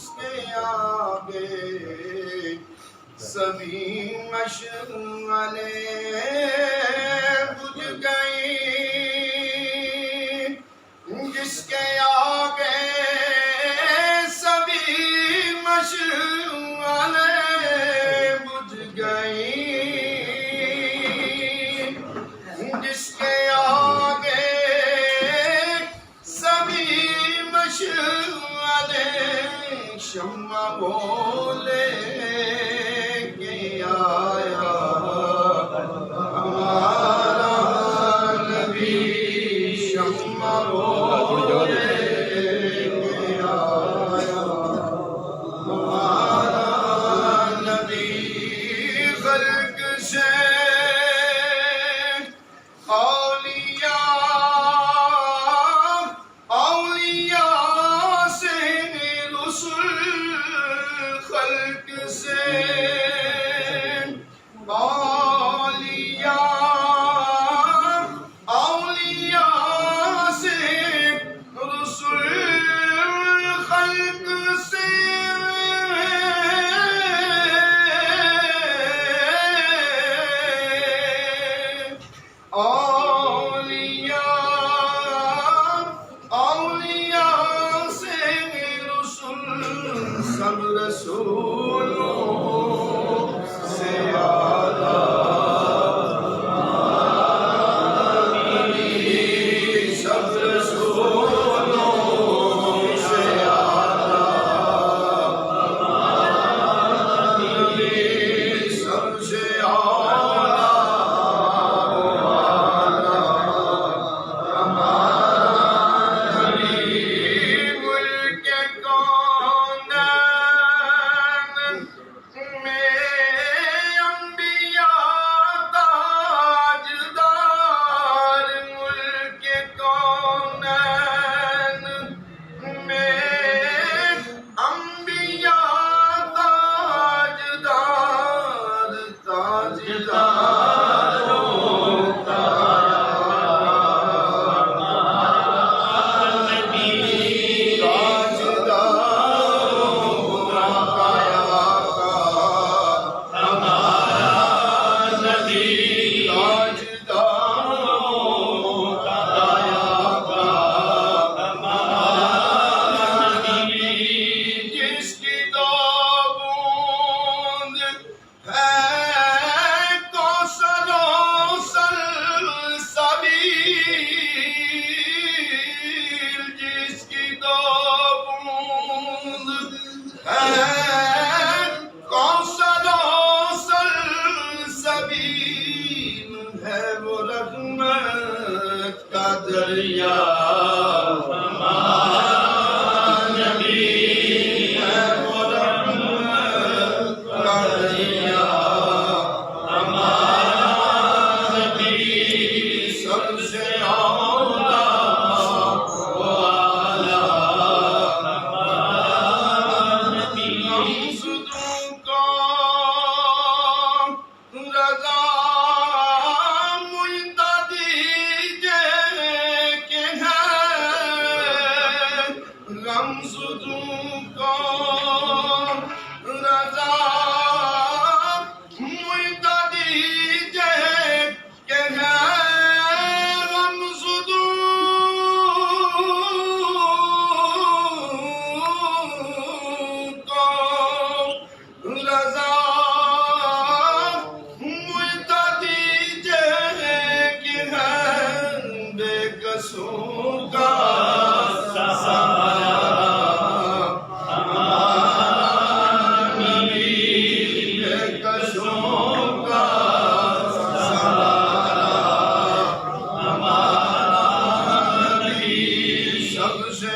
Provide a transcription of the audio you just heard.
جس کے آگے سبھی مشعلیں بجھ گئیں، جس کے آگے سبھی مشعلیں بجھ گئیں، جس کے آگے سبھی مشعلیں، شمع بولے کہ آیا ہمارا نبی، شمع بولے کہ آیا ہمارا نبی، خلق سے اولیاء سے رسول، خلق سے اولیاء سے رسول، خلق سے اولیاء سے رسول، سب رسولوں سے اعلیٰ نبی، سب رسولوں سے اعلیٰ نبی، سب سے دریا نبی ہے، وہ رحمت کا دریا نبی، سب سے اعلیٰ و اعلیٰ نبی، مقصدوں کا رضا سب سے